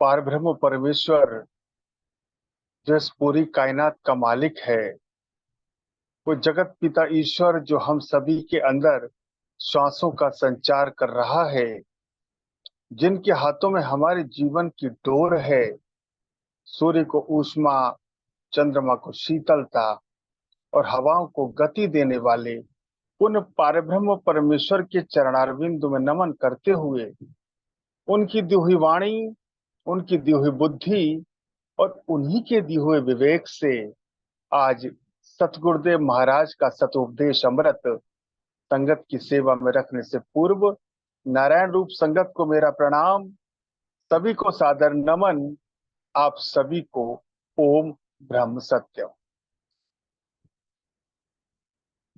पारब्रह्म परमेश्वर जो इस पूरी कायनात का मालिक है, वो जगत पिता ईश्वर जो हम सभी के अंदर श्वासों का संचार कर रहा है, जिनके हाथों में हमारे जीवन की डोर है, सूर्य को ऊष्मा, चंद्रमा को शीतलता और हवाओं को गति देने वाले उन पारब्रह्म परमेश्वर के चरणारविंद में नमन करते हुए, उनकी दी हुई वाणी, उनकी दी हुई बुद्धि और उन्हीं के दिए हुए विवेक से आज सतगुरुदेव महाराज का सतोपदेश अमृत संगत की सेवा में रखने से पूर्व नारायण रूप संगत को मेरा प्रणाम, सभी को सादर नमन। आप सभी को ओम ब्रह्म सत्यम।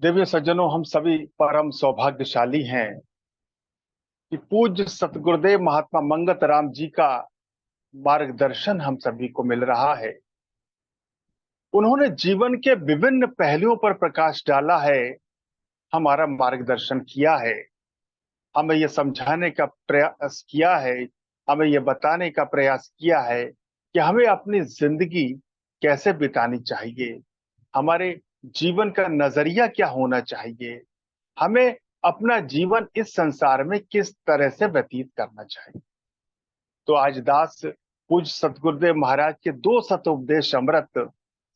देवी सज्जनों, हम सभी परम सौभाग्यशाली हैं कि पूज्य सतगुरुदेव महात्मा मंगत राम जी का मार्गदर्शन हम सभी को मिल रहा है। उन्होंने जीवन के विभिन्न पहलुओं पर प्रकाश डाला है, हमारा मार्गदर्शन किया है, हमें यह समझाने का प्रयास किया है, हमें यह बताने का प्रयास किया है कि हमें अपनी जिंदगी कैसे बितानी चाहिए, हमारे जीवन का नजरिया क्या होना चाहिए, हमें अपना जीवन इस संसार में किस तरह से व्यतीत करना चाहिए। तो आज दास पूज्य सतगुरुदेव महाराज के दो सतोपदेश अमृत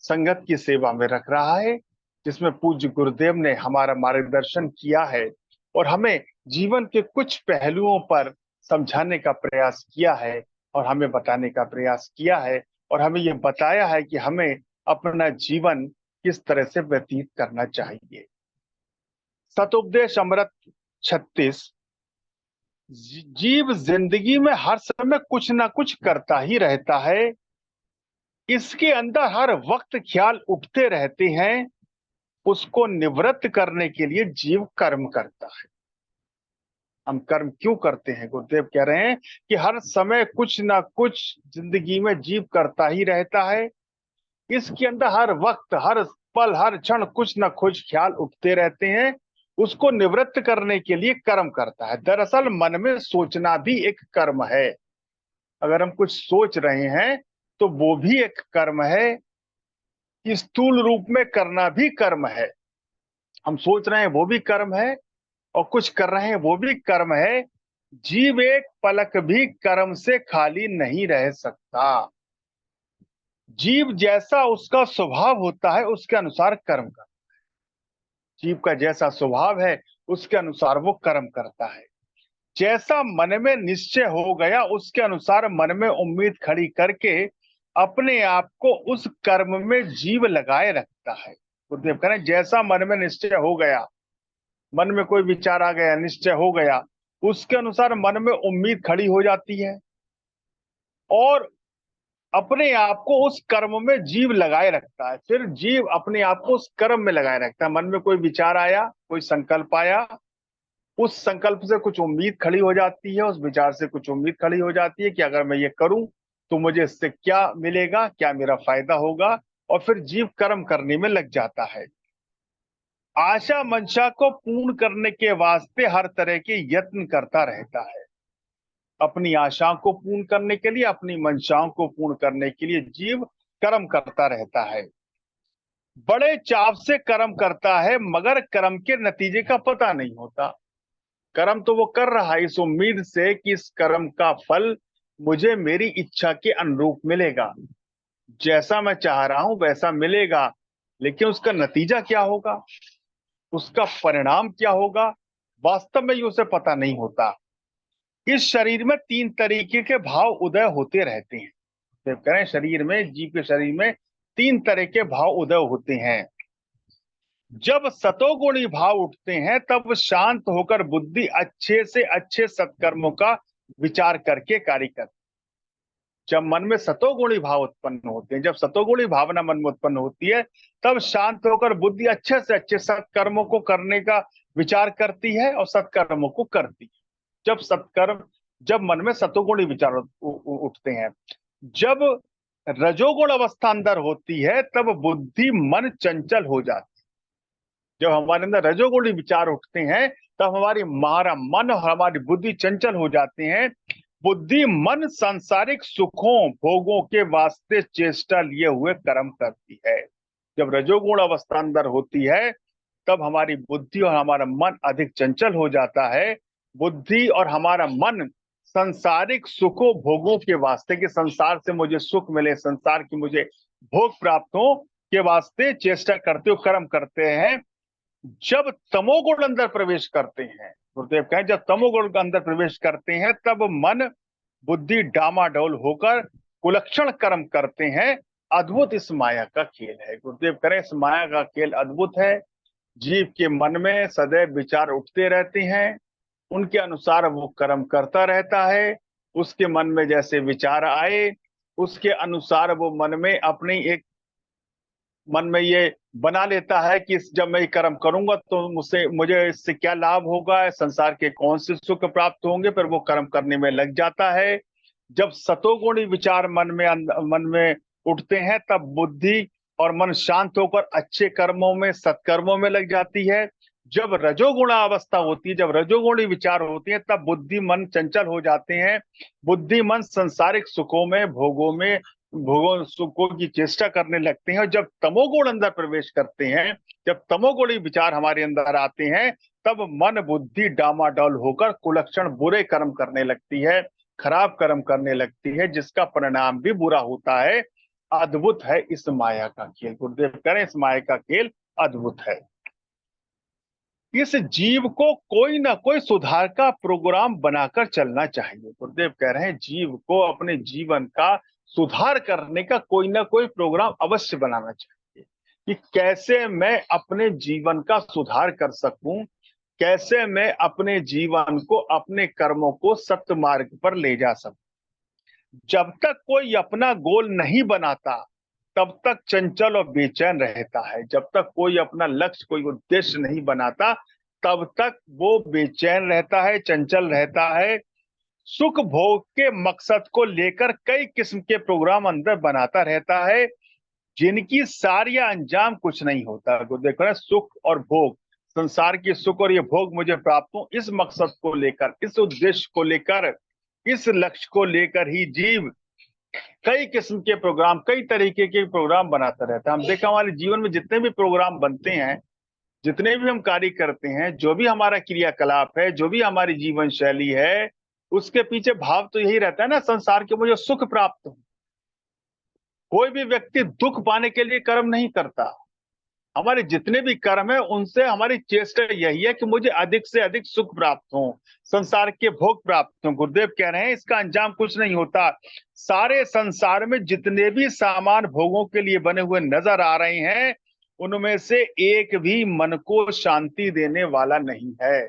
संगत की सेवा में रख रहा है, जिसमें पूज्य गुरुदेव ने हमारा मार्गदर्शन किया है और हमें जीवन के कुछ पहलुओं पर समझाने का प्रयास किया है और हमें बताने का प्रयास किया है और हमें यह बताया है कि हमें अपना जीवन किस तरह से व्यतीत करना चाहिए। सतोपदेश अमृत 36। जीव जिंदगी में हर समय कुछ ना कुछ करता ही रहता है, इसके अंदर हर वक्त ख्याल उठते रहते हैं, उसको निवृत्त करने के लिए जीव कर्म करता है। हम कर्म क्यों करते हैं? गुरुदेव कह रहे हैं कि हर समय कुछ ना कुछ जिंदगी में जीव करता ही रहता है, इसके अंदर हर वक्त, हर पल, हर क्षण कुछ ना कुछ ख्याल उठते रहते हैं, उसको निवृत्त करने के लिए कर्म करता है। दरअसल मन में सोचना भी एक कर्म है। अगर हम कुछ सोच रहे हैं तो वो भी एक कर्म है, स्थूल रूप में करना भी कर्म है। हम सोच रहे हैं वो भी कर्म है और कुछ कर रहे हैं वो भी कर्म है। जीव एक पलक भी कर्म से खाली नहीं रह सकता। जीव जैसा उसका स्वभाव होता है उसके अनुसार कर्म करता है। जीव का जैसा स्वभाव है उसके अनुसार वो कर्म करता है। जैसा मन में निश्चय हो गया उसके अनुसार मन में उम्मीद खड़ी करके अपने आप को उस कर्म में जीव लगाए रखता है। गुरुदेव कह रहे हैं जैसा मन में निश्चय हो गया, मन में कोई विचार आ गया, निश्चय हो गया, उसके अनुसार मन में उम्मीद खड़ी हो जाती है और अपने आप को उस कर्म में जीव लगाए रखता है। फिर जीव अपने आप को उस कर्म में लगाए रखता है। मन में कोई विचार आया, कोई संकल्प आया, उस संकल्प से कुछ उम्मीद खड़ी हो जाती है, उस विचार से कुछ उम्मीद खड़ी हो जाती है कि अगर मैं ये करूं तो मुझे इससे क्या मिलेगा, क्या मेरा फायदा होगा, और फिर जीव कर्म करने में लग जाता है। आशा मंशा को पूर्ण करने के वास्ते हर तरह के यत्न करता रहता है। अपनी आशाओं को पूर्ण करने के लिए, अपनी मंशाओं को पूर्ण करने के लिए जीव कर्म करता रहता है। बड़े चाव से कर्म करता है मगर कर्म के नतीजे का पता नहीं होता। कर्म तो वो कर रहा है इस उम्मीद से कि इस कर्म का फल मुझे मेरी इच्छा के अनुरूप मिलेगा, जैसा मैं चाह रहा हूं वैसा मिलेगा, लेकिन उसका नतीजा क्या होगा, उसका परिणाम क्या होगा, वास्तव में ये उसे पता नहीं होता। इस शरीर में तीन तरीके के भाव उदय होते रहते हैं। जब करें शरीर में, जीव के शरीर में तीन तरह के भाव उदय होते हैं। जब सतोगुणी भाव उठते हैं तब शांत होकर बुद्धि अच्छे से अच्छे सत्कर्मों का विचार करके कार्य करती है। जब मन में सतोगुणी भाव उत्पन्न होते हैं, जब सतोगुणी भावना मन में उत्पन्न होती है, तब शांत होकर बुद्धि अच्छे से अच्छे सत्कर्मों को करने का विचार करती है और सत्कर्मों को करती है। जब मन में सतोगुणी विचार उठते हैं, जब रजोगुण अवस्था अंदर होती है तब बुद्धि मन चंचल हो जाती है। जब हमारे अंदर रजोगुणी विचार उठते हैं तब हमारा मन और हमारी बुद्धि चंचल हो जाते हैं। बुद्धि मन सांसारिक सुखों भोगों के वास्ते चेष्टा लिए हुए कर्म करती है। जब रजोगुण अवस्था अंदर होती है तब हमारी बुद्धि और हमारा मन अधिक चंचल हो जाता है। बुद्धि और हमारा मन संसारिक सुखों भोगों के वास्ते, कि संसार से मुझे सुख मिले, संसार की मुझे भोग प्राप्त हो के वास्ते चेष्टा करते हो, कर्म करते हैं। जब तमोगुण अंदर प्रवेश करते हैं, गुरुदेव कहें जब तमोगुण अंदर प्रवेश करते हैं तब मन बुद्धि डामाडोल होकर कुलक्षण कर्म करते हैं। अद्भुत इस माया का खेल है। गुरुदेव करें इस माया का खेल अद्भुत है। जीव के मन में सदैव विचार उठते रहते हैं, उनके अनुसार वो कर्म करता रहता है। उसके मन में जैसे विचार आए उसके अनुसार वो मन में अपनी एक मन में ये बना लेता है कि जब मैं ये कर्म करूंगा तो मुझे इससे क्या लाभ होगा, संसार के कौन से सुख प्राप्त होंगे, फिर वो कर्म करने में लग जाता है। जब सतोगुणी विचार मन में उठते हैं तब बुद्धि और मन शांत होकर अच्छे कर्मों में सत्कर्मों में लग जाती है। जब रजोगुणा अवस्था होती है, जब रजोगुणी विचार होती है तब बुद्धि मन चंचल हो जाते हैं। बुद्धि मन संसारिक सुखों में भोगों सुखों की चेष्टा करने लगते हैं। और जब तमोगुण अंदर प्रवेश करते हैं, जब तमोगुणी विचार हमारे अंदर आते हैं तब मन बुद्धि डामाडोल होकर कुलक्षण बुरे कर्म करने लगती है, खराब कर्म करने लगती है, जिसका परिणाम भी बुरा होता है। अद्भुत है इस माया का खेल। गुरुदेव करें इस माया का खेल अद्भुत है। इस जीव को कोई ना कोई सुधार का प्रोग्राम बनाकर चलना चाहिए। गुरुदेव कह रहे हैं जीव को अपने जीवन का सुधार करने का कोई ना कोई प्रोग्राम अवश्य बनाना चाहिए कि कैसे मैं अपने जीवन का सुधार कर सकूं, कैसे मैं अपने जीवन को, अपने कर्मों को सत्य मार्ग पर ले जा सकूं। जब तक कोई अपना गोल नहीं बनाता तब तक चंचल और बेचैन रहता है। जब तक कोई अपना लक्ष्य, कोई उद्देश्य नहीं बनाता तब तक वो बेचैन रहता है, चंचल रहता है। सुख भोग के मकसद को लेकर कई किस्म के प्रोग्राम अंदर बनाता रहता है, जिनकी सारी अंजाम कुछ नहीं होता। देखो ना, सुख और भोग, संसार की सुख और ये भोग मुझे प्राप्त हो, इस मकसद को लेकर, इस उद्देश्य को लेकर, इस लक्ष्य को लेकर ही जीव कई किस्म के प्रोग्राम, कई तरीके के प्रोग्राम बनाता रहता है। हम देखा हमारे जीवन में जितने भी प्रोग्राम बनते हैं, जितने भी हम कार्य करते हैं, जो भी हमारा क्रियाकलाप है, जो भी हमारी जीवन शैली है, उसके पीछे भाव तो यही रहता है ना, संसार के मुझे सुख प्राप्त हो। कोई भी व्यक्ति दुख पाने के लिए कर्म नहीं करता। हमारे जितने भी कर्म है उनसे हमारी चेष्टा यही है कि मुझे अधिक से अधिक सुख प्राप्त हो, संसार के भोग प्राप्त हो। गुरुदेव कह रहे हैं इसका अंजाम कुछ नहीं होता। सारे संसार में जितने भी सामान भोगों के लिए बने हुए नजर आ रहे हैं, उनमें से एक भी मन को शांति देने वाला नहीं है।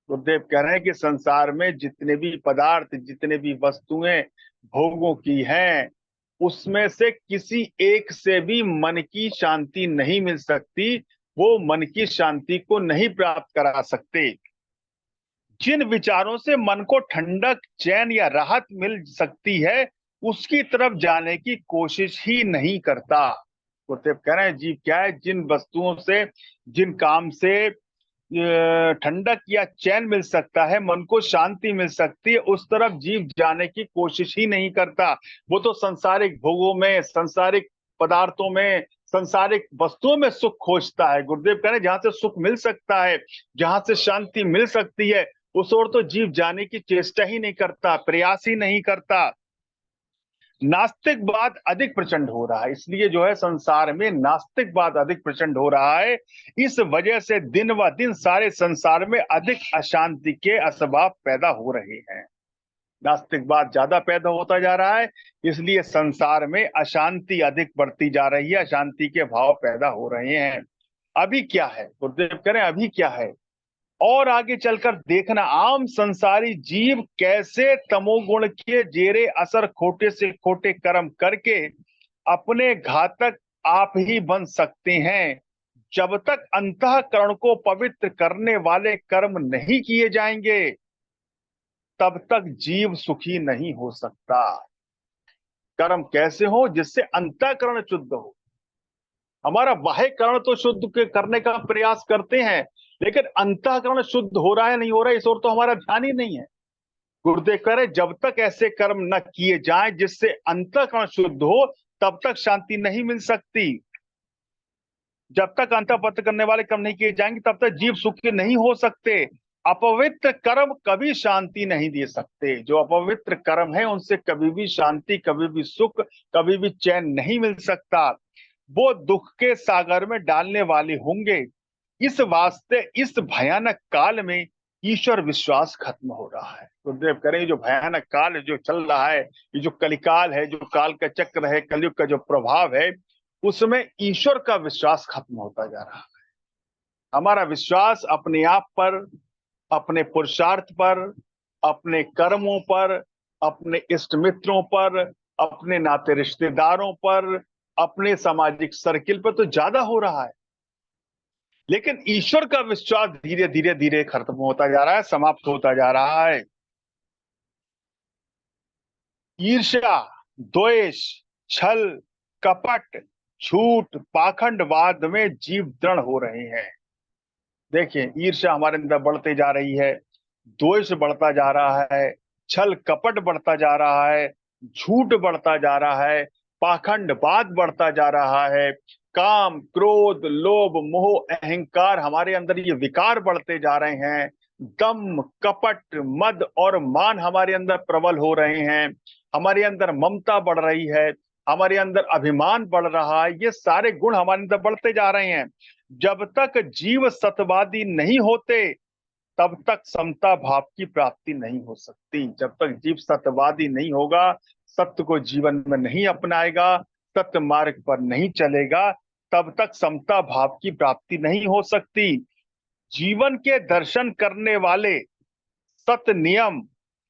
गुरुदेव कह रहे हैं कि संसार में जितने भी पदार्थ, जितने भी वस्तुएं भोगों की हैं, उसमें से किसी एक से भी मन की शांति नहीं मिल सकती। वो मन की शांति को नहीं प्राप्त करा सकते। जिन विचारों से मन को ठंडक, चैन या राहत मिल सकती है, उसकी तरफ जाने की कोशिश ही नहीं करता। गुरुदेव कह रहे हैं जीव क्या है, जिन वस्तुओं से, जिन काम से ठंडक या चैन मिल सकता है, मन को शांति मिल सकती है, उस तरफ जीव जाने की कोशिश ही नहीं करता। वो तो संसारिक भोगों में, संसारिक पदार्थों में, संसारिक वस्तुओं में सुख खोजता है। गुरुदेव कह रहे हैं जहां से सुख मिल सकता है, जहां से शांति मिल सकती है, उस ओर तो जीव जाने की चेष्टा ही नहीं करता, प्रयास ही नहीं करता। नास्तिकवाद अधिक प्रचंड हो रहा है, इसलिए जो है संसार में नास्तिकवाद अधिक प्रचंड हो रहा है। इस वजह से दिन व दिन सारे संसार में अधिक अशांति के असबाब पैदा हो रहे हैं। नास्तिकवाद ज्यादा पैदा होता जा रहा है, इसलिए संसार में अशांति अधिक बढ़ती जा रही है, अशांति के भाव पैदा हो रहे हैं। अभी क्या है, गुरुदेव कह रहे हैं अभी क्या है, और आगे चलकर देखना आम संसारी जीव कैसे तमोगुण के जेरे असर खोटे से खोटे कर्म करके अपने घातक आप ही बन सकते हैं। जब तक अंतःकरण को पवित्र करने वाले कर्म नहीं किए जाएंगे तब तक जीव सुखी नहीं हो सकता। कर्म कैसे हो, जिससे अंतःकरण शुद्ध हो। हमारा बाह्यकरण तो शुद्ध करने का प्रयास करते हैं, लेकिन अंतःकरण शुद्ध हो रहा है नहीं हो रहा है, इस ओर तो हमारा ध्यान ही नहीं है। गुरुदेव कह रहे जब तक ऐसे कर्म न किए जाएं जिससे अंतःकरण शुद्ध हो, तब तक शांति नहीं मिल सकती। जब तक अंतःपत्र करने वाले कर्म नहीं किए जाएंगे तब तक जीव सुखी नहीं हो सकते। अपवित्र कर्म कभी शांति नहीं दे सकते। जो अपवित्र कर्म है उनसे कभी भी शांति, कभी भी सुख, कभी भी चैन नहीं मिल सकता। वो दुख के सागर में डालने वाले होंगे। इस वास्ते इस भयानक काल में ईश्वर विश्वास खत्म हो रहा है। गुरुदेव करें जो भयानक काल जो चल रहा है, ये जो कलिकाल है, जो काल का चक्र है, कलयुग का जो प्रभाव है, उसमें ईश्वर का विश्वास खत्म होता जा रहा है। हमारा विश्वास अपने आप पर, अपने पुरुषार्थ पर, अपने कर्मों पर, अपने इष्ट मित्रों पर, अपने नाते रिश्तेदारों पर, अपने सामाजिक सर्किल पर तो ज्यादा हो रहा है, लेकिन ईश्वर का विश्वास धीरे धीरे धीरे खत्म होता जा रहा है, समाप्त होता जा रहा है। ईर्ष्या, द्वेष, छल, कपट, झूठ, पाखंडवाद में जीव दृढ़ हो रहे हैं। देखिए, ईर्ष्या हमारे अंदर बढ़ते जा रही है, द्वेष बढ़ता जा रहा है, छल कपट बढ़ता जा रहा है, झूठ बढ़ता जा रहा है, पाखंडवाद बढ़ता जा रहा है, काम, क्रोध, लोभ, मोह, अहंकार, हमारे अंदर ये विकार बढ़ते जा रहे हैं। दम, कपट, मद और मान हमारे अंदर प्रबल हो रहे हैं। हमारे अंदर ममता बढ़ रही है, हमारे अंदर अभिमान बढ़ रहा है। ये सारे गुण हमारे अंदर बढ़ते जा रहे हैं। जब तक जीव सत्यवादी नहीं होते तब तक समता भाव की प्राप्ति नहीं हो सकती। जब तक जीव सत्यवादी नहीं होगा, सत्य को जीवन में नहीं अपनाएगा, सत्य मार्ग पर नहीं चलेगा, तब तक समता भाव की प्राप्ति नहीं हो सकती। जीवन के दर्शन करने वाले सत्य नियम,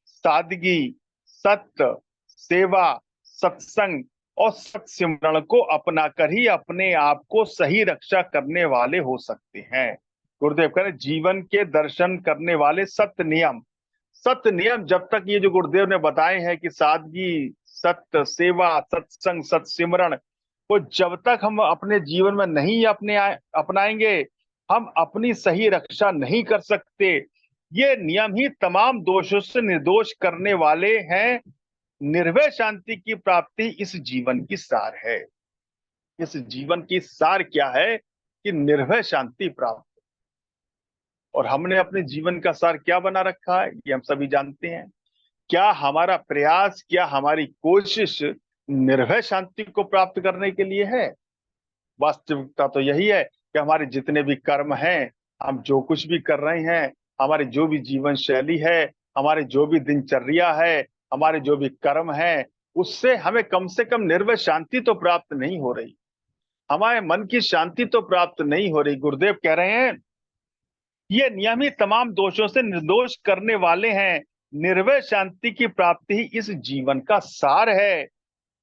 सादगी, सत्य, सेवा, सत्संग और सत्य सिमरण को अपनाकर ही अपने आप को सही रक्षा करने वाले हो सकते हैं। गुरुदेव कह रहे जीवन के दर्शन करने वाले सत्य नियम। सत्य नियम जब तक ये जो गुरुदेव ने बताए हैं कि सादगी, सत्य, सेवा, सत्संग, सत्य सिमरण, वो जब तक हम अपने जीवन में नहीं अपनाएंगे, हम अपनी सही रक्षा नहीं कर सकते। ये नियम ही तमाम दोषों से निर्दोष करने वाले हैं। निर्भय शांति की प्राप्ति इस जीवन की सार है। इस जीवन की सार क्या है कि निर्भय शांति प्राप्त। और हमने अपने जीवन का सार क्या बना रखा है ये हम सभी जानते हैं। क्या हमारा प्रयास, क्या हमारी कोशिश निर्भय शांति को प्राप्त करने के लिए है? वास्तविकता तो यही है कि हमारे जितने भी कर्म हैं, हम जो कुछ भी कर रहे हैं, हमारी जो भी जीवन शैली है, हमारे जो भी दिनचर्या है, हमारे जो भी कर्म है, उससे हमें कम से कम निर्भय शांति तो प्राप्त नहीं हो रही। हमारे मन की शांति तो प्राप्त नहीं हो रही। गुरुदेव कह रहे हैं ये नियम ही तमाम दोषों से निर्दोष करने वाले हैं। निर्भय शांति की प्राप्ति ही इस जीवन का सार है।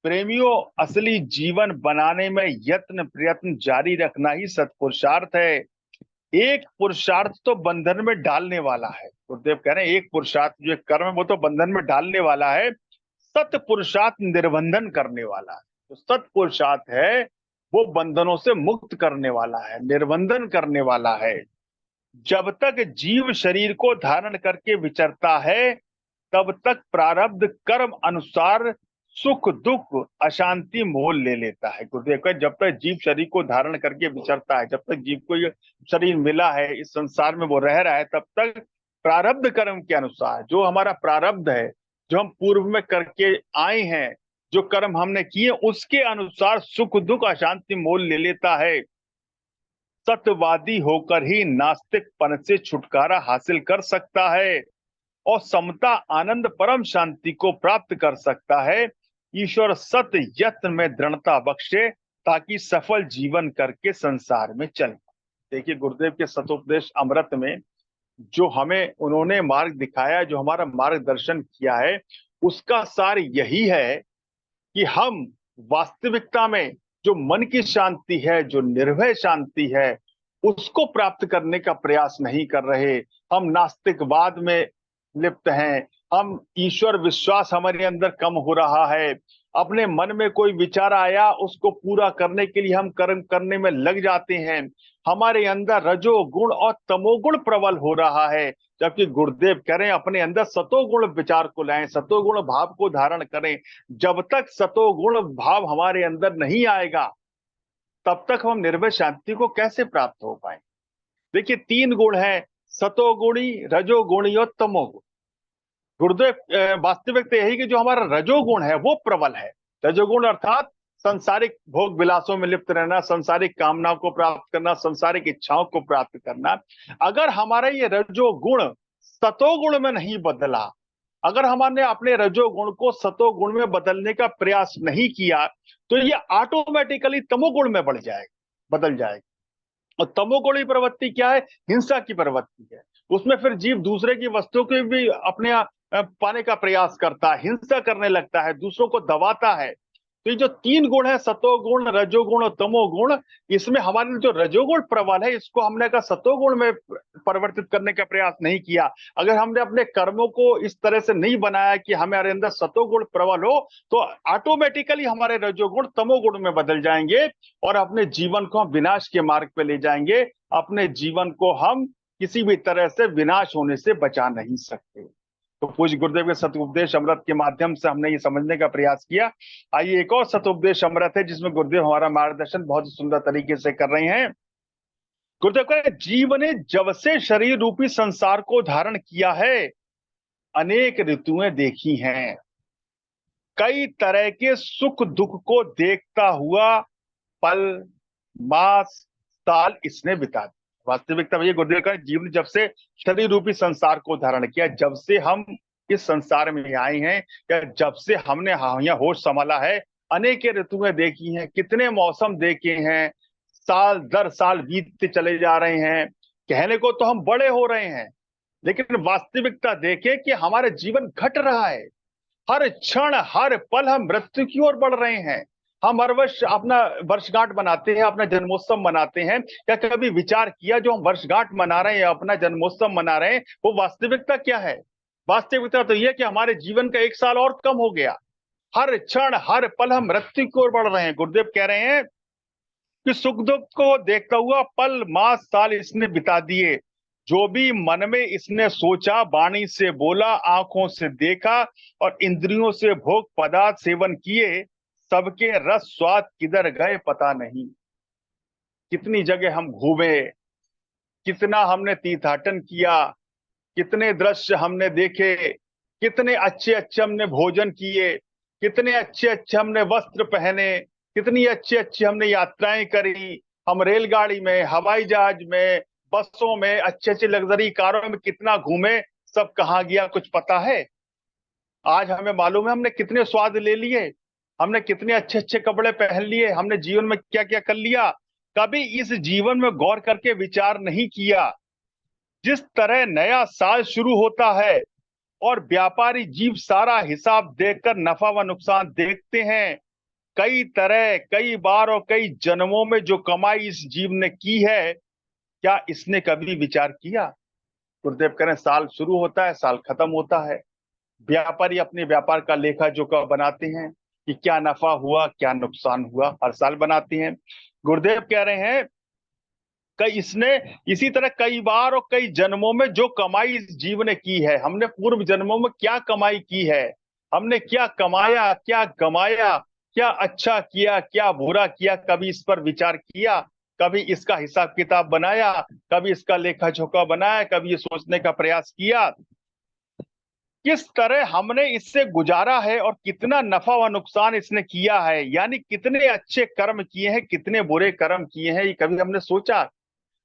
प्रेमियों, असली जीवन बनाने में यत्न प्रयत्न जारी रखना ही सत्पुरुषार्थ है। एक पुरुषार्थ तो बंधन में डालने वाला है। गुरुदेव कह रहे हैं एक पुरुषार्थ जो कर्म है वो तो बंधन में डालने वाला है, सत पुरुषार्थ निर्बंधन करने वाला है। तो सत पुरुषार्थ है वो बंधनों से मुक्त करने वाला है, निर्बंधन करने वाला है। जब तक जीव शरीर को धारण करके विचरता है तब तक प्रारब्ध कर्म अनुसार सुख दुख अशांति मोल ले लेता है। गुरुदेव का जब तक जीव शरीर को धारण करके विचरता है, जब तक जीव को ये शरीर मिला है, इस संसार में वो रह रहा है, तब तक प्रारब्ध कर्म के अनुसार जो हमारा प्रारब्ध है, जो हम पूर्व में करके आए हैं, जो कर्म हमने किए, उसके अनुसार सुख दुख अशांति मोल ले लेता है। सत्यवादी होकर ही नास्तिकपन से छुटकारा हासिल कर सकता है और समता, आनंद, परम शांति को प्राप्त कर सकता है। ईश्वर सत्य यत्न में दृढ़ता बख्शे ताकि सफल जीवन करके संसार में चले। देखिए, गुरुदेव के सतोपदेश अमृत में जो हमें उन्होंने मार्ग दिखाया, जो हमारा मार्गदर्शन किया है, उसका सार यही है कि हम वास्तविकता में जो मन की शांति है, जो निर्भय शांति है, उसको प्राप्त करने का प्रयास नहीं कर रहे। हम नास्तिकवाद में लिप्त हैं, हम ईश्वर विश्वास हमारे अंदर कम हो रहा है, अपने मन में कोई विचार आया, उसको पूरा करने के लिए हम कर्म करने में लग जाते हैं। हमारे अंदर रजोगुण और तमोगुण प्रबल हो रहा है, जबकि गुरुदेव कह रहे हैं अपने अंदर सतोगुण विचार को लाएं, सतोगुण भाव को धारण करें। जब तक सतोगुण भाव हमारे अंदर नहीं आएगा, तब तक हम निर्भय शांति को कैसे प्राप्त हो पाए। देखिए, तीन गुण है, सतोगुणी, रजोगुणी और तमोगुण। गुरुदेव वास्तविक तो यही कि जो हमारा रजोगुण है वो प्रबल है। रजोगुण अर्थात संसारिक भोग विलासों में लिप्त रहना, संसारिक कामनाओं को प्राप्त करना, संसारिक इच्छाओं को प्राप्त करना। अगर हमारा ये रजोगुण सतोगुण में नहीं बदला, अगर हमने अपने रजोगुण को सतोगुण में बदलने का प्रयास नहीं किया, तो ये ऑटोमेटिकली तमोगुण में बढ़ जाएगा, बदल जाएगा। और तमोगुणी प्रवृत्ति क्या है? हिंसा की प्रवृत्ति है। उसमें फिर जीव दूसरे की वस्तु को भी अपने पाने का प्रयास करता है, हिंसा करने लगता है, दूसरों को दबाता है। तो ये जो तीन गुण है, सतोगुण, रजोगुण और तमोगुण, इसमें हमारे जो रजोगुण प्रबल है, इसको हमने का सतोगुण में परिवर्तित करने का प्रयास नहीं किया। अगर हमने अपने कर्मों को इस तरह से नहीं बनाया कि हमारे अंदर सतोगुण प्रबल हो, तो ऑटोमेटिकली हमारे रजोगुण तमोगुण में बदल जाएंगे और अपने जीवन को हम विनाश के मार्ग पे ले जाएंगे। अपने जीवन को हम किसी भी तरह से विनाश होने से बचा नहीं सकते। तो पूज्य गुरुदेव के सतुपदेश अमृत के माध्यम से हमने ये समझने का प्रयास किया। आइए एक और सतुपदेश अमृत है जिसमें गुरुदेव हमारा मार्गदर्शन बहुत ही सुंदर तरीके से कर रहे हैं। गुरुदेव कह रहे हैं, जीव ने जब से शरीर रूपी संसार को धारण किया है, अनेक ऋतुएं देखी हैं, कई तरह के सुख दुख को देखता हुआ पल, मास, साल इसने बिता दिया। वास्तविकता में ये गुरुदेव का जीवन जब से शरीर रूपी संसार को धारण किया, जब से हम इस संसार में आए हैं, या जब से हमने यहाँ होश संभाला है, अनेक ऋतुएं देखी हैं, कितने मौसम देखे हैं, साल दर साल बीतते चले जा रहे हैं। कहने को तो हम बड़े हो रहे हैं, लेकिन वास्तविकता देखें कि हमारे जीवन घट रहा है। हर क्षण हर पल हम मृत्यु की ओर बढ़ रहे हैं। हम हर वर्ष अपना वर्षगांठ मनाते हैं, अपना जन्मोत्सव मनाते हैं। क्या कभी विचार किया जो हम वर्षगांठ मना रहे हैं, अपना जन्मोत्सव मना रहे हैं, वो वास्तविकता क्या है? वास्तविकता तो यह कि हमारे जीवन का एक साल और कम हो गया। हर क्षण हर पल हम मृत्यु की ओर बढ़ रहे हैं। गुरुदेव कह रहे हैं कि सुख दुख को देखता हुआ पल, मास, साल इसने बिता दिए। जो भी मन में इसने सोचा, वाणी से बोला, आंखों से देखा और इंद्रियों से भोग पदार्थ सेवन किए, सबके रस स्वाद किधर गए पता नहीं। कितनी जगह हम घूमे, कितना हमने तीर्थाटन किया, कितने दृश्य हमने देखे, कितने अच्छे अच्छे हमने भोजन किए, कितने अच्छे अच्छे हमने वस्त्र पहने, कितनी अच्छी अच्छी हमने यात्राएं करी। हम रेलगाड़ी में, हवाई जहाज में, बसों में, अच्छे अच्छे लग्जरी कारों में कितना घूमे, सब कहाँ गया कुछ पता है? आज हमें मालूम है हमने कितने स्वाद ले लिए, हमने कितने अच्छे अच्छे कपड़े पहन लिए, हमने जीवन में क्या क्या कर लिया। कभी इस जीवन में गौर करके विचार नहीं किया। जिस तरह नया साल शुरू होता है और व्यापारी जीव सारा हिसाब देखकर नफा व नुकसान देखते हैं, कई तरह, कई बार और कई जन्मों में जो कमाई इस जीव ने की है, क्या इसने कभी विचार किया? गुरुदेव कह रहे हैं, साल शुरू होता है, साल खत्म होता है। व्यापारी अपने व्यापार का लेखा जोखा बनाते हैं कि क्या नफा हुआ, क्या नुकसान हुआ, हर साल बनाते हैं। गुरुदेव कह रहे हैं कई इसने इसी तरह कई बार और कई जन्मों में जो कमाई इस जीव ने की है, हमने पूर्व जन्मों में क्या कमाई की है, हमने क्या कमाया, क्या गमाया, क्या अच्छा किया, क्या बुरा किया, कभी इस पर विचार किया? कभी इसका हिसाब किताब बनाया? कभी इसका लेखा जोखा बनाया? कभी ये सोचने का प्रयास किया किस तरह हमने इससे गुजारा है और कितना नफा व नुकसान इसने किया है? यानी कितने अच्छे कर्म किए हैं, कितने बुरे कर्म किए हैं, ये कभी हमने सोचा?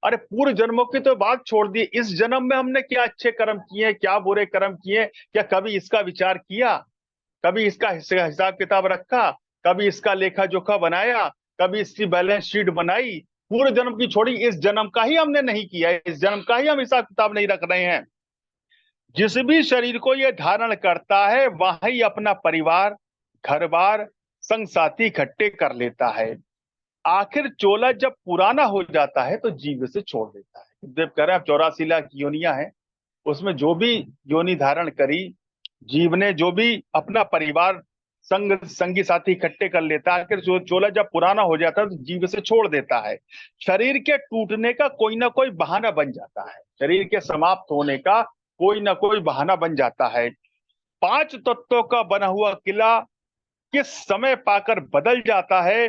अरे पूर्व जन्मों की तो बात छोड़ दी, इस जन्म में हमने क्या अच्छे कर्म किए हैं, क्या बुरे कर्म किए, क्या कभी इसका विचार किया? कभी इसका हिसाब किताब रखा? कभी इसका लेखा जोखा बनाया? कभी इसकी बैलेंस शीट बनाई? पूर्व जन्म की छोड़ी, इस जन्म का ही हमने नहीं किया, इस जन्म का ही हम हिसाब किताब नहीं रख रहे हैं। जिस भी शरीर को यह धारण करता है, वही अपना परिवार, घर बार, संग साथी इकट्ठे कर लेता है। आखिर चोला जब पुराना हो जाता है तो जीव से छोड़ देता है। देव कह रहे हैं 84 लाख योनियां हैं, उसमें जो भी योनि धारण करी, जीव ने जो भी अपना परिवार संगी साथी इकट्ठे कर लेता है। आखिर चोला जब पुराना हो जाता है तो जीव से छोड़ देता है। शरीर के टूटने का कोई ना कोई बहाना बन जाता है, शरीर के समाप्त होने का कोई ना कोई बहाना बन जाता है। पांच तत्वों का बना हुआ किला किस समय पाकर बदल जाता है।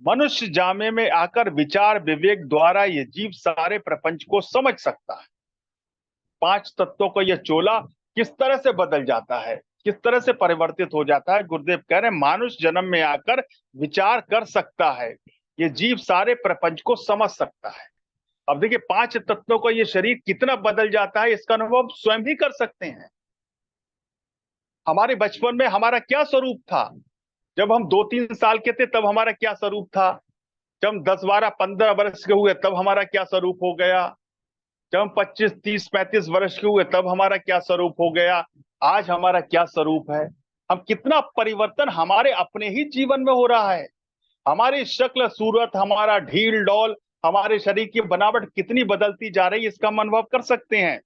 मनुष्य जामे में आकर विचार विवेक द्वारा ये जीव सारे प्रपंच को समझ सकता है। पांच तत्वों का यह चोला किस तरह से बदल जाता है, किस तरह से परिवर्तित हो जाता है। गुरुदेव कह रहे हैं मानुष जन्म में आकर विचार कर सकता है, ये जीव सारे प्रपंच को समझ सकता है। अब देखिए पांच तत्वों का ये शरीर कितना बदल जाता है, इसका अनुभव हम स्वयं भी कर सकते हैं। हमारे बचपन में हमारा क्या स्वरूप था, जब हम 2-3 साल के थे तब हमारा क्या स्वरूप था, जब हम 10-12-15 वर्ष के हुए तब हमारा क्या स्वरूप हो गया, जब हम 25-30-35 वर्ष के हुए तब हमारा क्या स्वरूप हो गया, आज हमारा क्या स्वरूप है। हम कितना परिवर्तन हमारे अपने ही जीवन में हो रहा है। हमारी शक्ल सूरत, हमारा ढील डौल, हमारे शरीर की बनावट कितनी बदलती जा रही है, इसका हम अनुभव कर सकते हैं।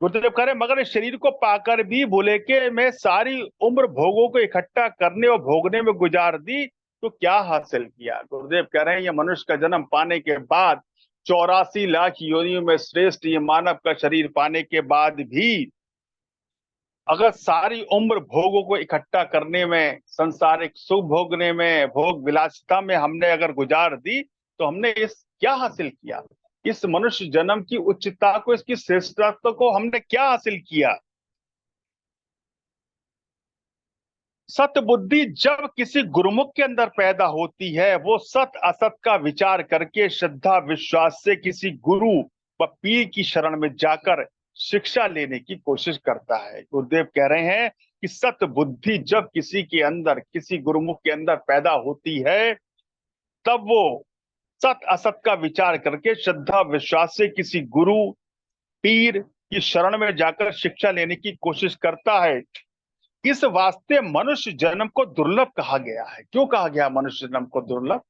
गुरुदेव कह रहे मगर इस शरीर को पाकर भी बोले कि मैं सारी उम्र भोगों को इकट्ठा करने और भोगने में गुजार दी तो क्या हासिल किया। गुरुदेव कह रहे हैं ये मनुष्य का जन्म पाने के बाद 84 लाख योनियों में श्रेष्ठ ये मानव का शरीर पाने के बाद भी अगर सारी उम्र भोगों को इकट्ठा करने में, संसारिक सुख भोगने में, भोग विलासिता में हमने अगर गुजार दी तो हमने इस क्या हासिल किया। इस मनुष्य जन्म की उच्चता को, इसकी श्रेष्ठता को हमने क्या हासिल किया। सत बुद्धि जब किसी गुरुमुख के अंदर पैदा होती है वो सत असत का विचार करके श्रद्धा विश्वास से किसी गुरु व पीर की शरण में जाकर शिक्षा लेने की कोशिश करता है। गुरुदेव कह रहे हैं कि सत बुद्धि जब किसी के अंदर, किसी गुरुमुख के अंदर पैदा होती है तब वो सत असत का विचार करके श्रद्धा विश्वास से किसी गुरु पीर की शरण में जाकर शिक्षा लेने की कोशिश करता है। इस वास्ते मनुष्य जन्म को दुर्लभ कहा गया है। क्यों कहा गया मनुष्य जन्म को दुर्लभ?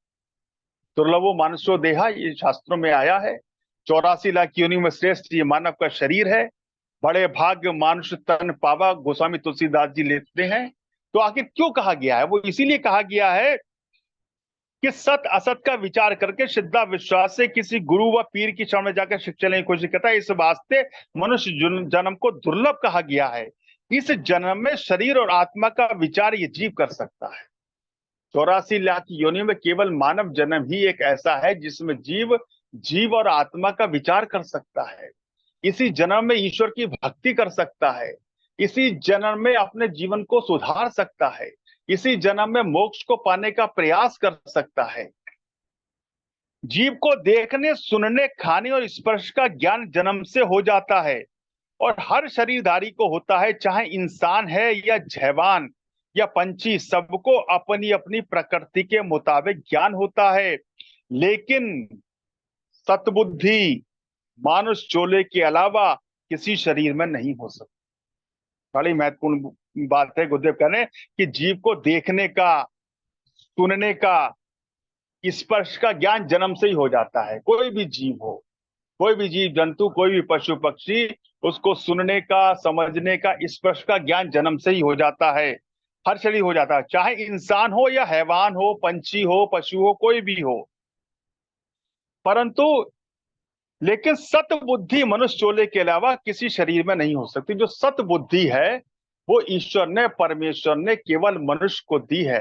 दुर्लभो मानुषो देहा, ये शास्त्रों में आया है। 84 लाख योनि में श्रेष्ठ ये मानव का शरीर है। बड़े भाग्य मानुष तन पावा, गोस्वामी तुलसीदास जी लेते हैं। तो आखिर क्यों कहा गया है? वो इसीलिए कहा गया है कि सत असत का विचार करके श्रद्धा विश्वास से किसी गुरु व पीर की शरण में जाकर शिक्षा लेने की कोशिश करता है। इस वास्ते मनुष्य जन्म को दुर्लभ कहा गया है। इस जन्म में शरीर और आत्मा का विचार ये जीव कर सकता है। 84 लाख योनि में केवल मानव जन्म ही एक ऐसा है जिसमें जीव और आत्मा का विचार कर सकता है। इसी जन्म में ईश्वर की भक्ति कर सकता है। इसी जन्म में अपने जीवन को सुधार सकता है। इसी जन्म में मोक्ष को पाने का प्रयास कर सकता है। जीव को देखने, सुनने, खाने और स्पर्श का ज्ञान जन्म से हो जाता है और हर शरीरधारी को होता है, चाहे इंसान है या हैवान या पंछी, सबको अपनी अपनी प्रकृति के मुताबिक ज्ञान होता है। लेकिन सतबुद्धि मानुष चोले के अलावा किसी शरीर में नहीं हो सकती। बड़ी महत्वपूर्ण बात है। गुरुदेव कह रहे हैं कि जीव को देखने का, सुनने का, स्पर्श का ज्ञान जन्म से ही हो जाता है। कोई भी जीव हो, कोई भी जीव जंतु, कोई भी पशु पक्षी, उसको सुनने का, समझने का, स्पर्श का ज्ञान जन्म से ही हो जाता है। हर शरीर हो जाता है, चाहे इंसान हो या हैवान हो, पंछी हो, पशु हो, कोई भी हो। परंतु लेकिन सत बुद्धि मनुष्य चोले के अलावा किसी शरीर में नहीं हो सकती। जो सत बुद्धि है वो ईश्वर ने, परमेश्वर ने केवल मनुष्य को दी है,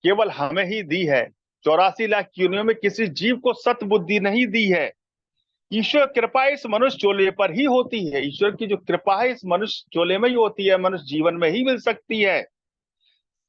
केवल हमें ही दी है। 84 लाख योनियों में किसी जीव को सत बुद्धि नहीं दी है। ईश्वर कृपा इस मनुष्य चोले पर ही होती है। ईश्वर की जो कृपा है इस मनुष्य चोले में ही होती है, मनुष्य जीवन में ही मिल सकती है।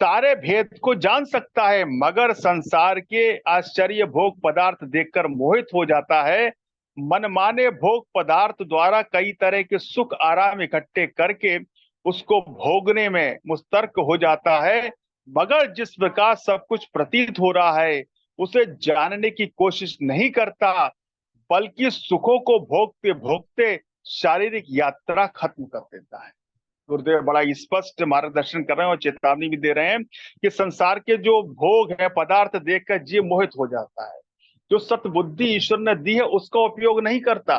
सारे भेद को जान सकता है मगर संसार के आश्चर्य भोग पदार्थ देखकर मोहित हो जाता है। मनमाने भोग पदार्थ द्वारा कई तरह के सुख आराम इकट्ठे करके उसको भोगने में मुस्तर्क हो जाता है। मगर जिस प्रकार सब कुछ प्रतीत हो रहा है उसे जानने की कोशिश नहीं करता, बल्कि सुखों को भोगते भोगते शारीरिक यात्रा खत्म कर देता है। गुरुदेव बड़ा स्पष्ट मार्गदर्शन कर रहे हैं और चेतावनी भी दे रहे हैं कि संसार के जो भोग है, पदार्थ देखकर जीव मोहित हो जाता है। जो सतबुद्धि ईश्वर ने दी है उसका उपयोग नहीं करता।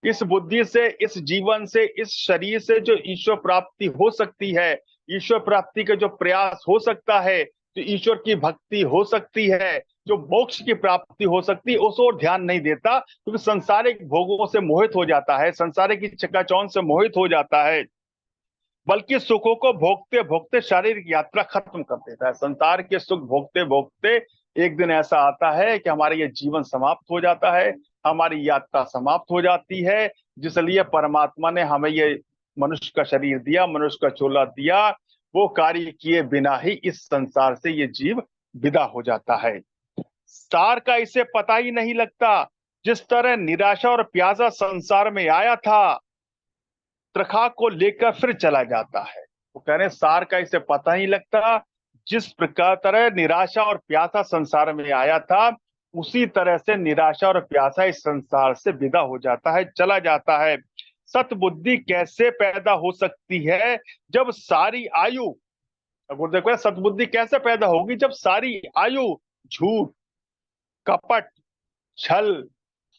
इस बुद्धि से, इस जीवन से, इस शरीर से जो ईश्वर प्राप्ति हो सकती है, ईश्वर प्राप्ति का जो प्रयास हो सकता है, जो ईश्वर की भक्ति हो सकती है, जो मोक्ष की प्राप्ति हो सकती है, उस ओर ध्यान नहीं देता, क्योंकि संसारिक भोगों से मोहित हो जाता है, संसारिक की चकाचौंध से मोहित हो जाता है, बल्कि सुखों को भोगते भोगते शारीरिक यात्रा खत्म कर देता है। संसार के सुख भोगते भोगते एक दिन ऐसा आता है कि हमारा ये जीवन समाप्त हो जाता है, हमारी यात्रा समाप्त हो जाती है, जिसलिए परमात्मा ने हमें ये मनुष्य का शरीर दिया, मनुष्य का चोला दिया, वो कार्य किए बिना ही इस संसार से ये जीव विदा हो जाता है। सार का इसे पता ही नहीं लगता। जिस तरह निराशा और प्यासा संसार में आया था, त्रिखा को लेकर फिर चला जाता है। वो कह रहे हैं सार का इसे पता ही लगता। जिस प्रकार तरह निराशा और प्यासा संसार में आया था, उसी तरह से निराशा और प्यासा इस संसार से विदा हो जाता है, चला जाता है। सतबुद्धि कैसे पैदा हो सकती है जब सारी आयु, गुरुदेव कह सतबुद्धि कैसे पैदा होगी जब सारी आयु झूठ, कपट, छल,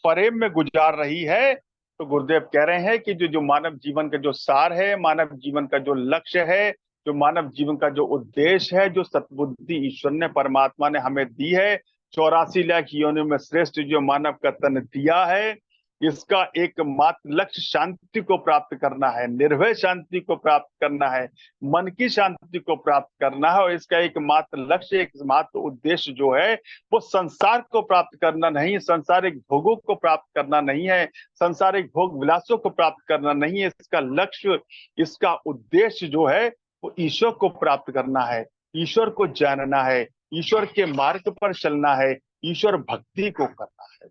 प्रेम में गुजार रही है। तो गुरुदेव कह रहे हैं कि जो जो मानव जीवन का जो सार है, मानव जीवन का जो लक्ष्य है, जो मानव जीवन का जो उद्देश्य है, जो सतबुद्धि ईश्वर ने, परमात्मा ने हमें दी है, 84 लाख योनियों में श्रेष्ठ जो मानव का तन दिया है, इसका एकमात्र लक्ष्य शांति को प्राप्त करना है, निर्भय शांति को प्राप्त करना है, मन की शांति को प्राप्त करना है। और इसका एकमात्र लक्ष्य, एकमात्र उद्देश्य जो है, वो संसार को प्राप्त करना नहीं, संसारिक भोगों को प्राप्त करना नहीं है, संसारिक भोग विलासों को प्राप्त करना नहीं है। इसका लक्ष्य, इसका उद्देश्य जो है, वो ईश्वर को प्राप्त करना है, ईश्वर को जानना है, ईश्वर के मार्ग पर चलना है, ईश्वर भक्ति को करना है।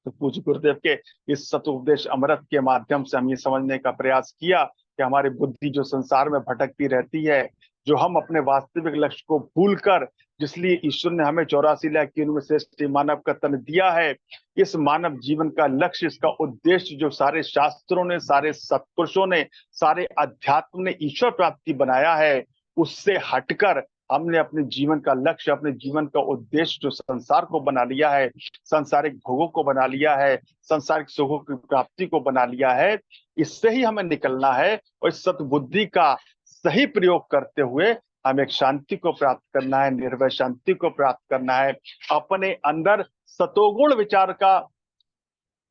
तो पूज्य गुरुदेव के इस सतुपदेश अमृत के माध्यम से हम ये समझने का प्रयास किया कि हमारी बुद्धि जो संसार में भटकती रहती है, जो हम अपने वास्तविक लक्ष्य को भूलकर, जिसलिए ईश्वर ने हमें 84 लाख योनि में श्रेष्ठ मानव का तन दिया है, इस मानव जीवन का लक्ष्य, इसका उद्देश्य जो सारे शास्त्रों ने, सारे सत्पुरुषों ने, सारे अध्यात्म ने ईश्वर प्राप्ति बनाया है, उससे हटकर हमने अपने जीवन का लक्ष्य, अपने जीवन का उद्देश्य जो संसार को बना लिया है, सांसारिक भोगों को बना लिया है, सांसारिक सुखों की प्राप्ति को बना लिया है। इससे ही हमें निकलना है और इस सतबुद्धि का सही प्रयोग करते हुए हमें एक शांति को प्राप्त करना है, निर्भय शांति को प्राप्त करना है, अपने अंदर सतोगुण विचार का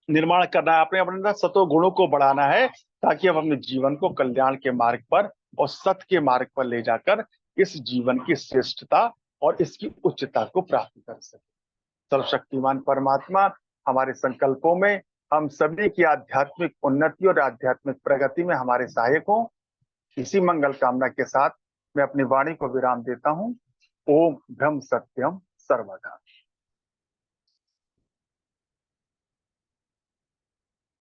निर्माण करना है, अपने अपने अंदर सतोगुणों को बढ़ाना है, ताकि हम अपने जीवन को कल्याण के मार्ग पर और सत्य के मार्ग पर ले जाकर इस जीवन की श्रेष्ठता और इसकी उच्चता को प्राप्त कर सके। सर्वशक्तिमान परमात्मा हमारे संकल्पों में, हम सभी की आध्यात्मिक उन्नति और आध्यात्मिक प्रगति में हमारे सहायक हों। इसी मंगल कामना के साथ मैं अपनी वाणी को विराम देता हूँ। ओम ब्रह्म सत्यम सर्वदा।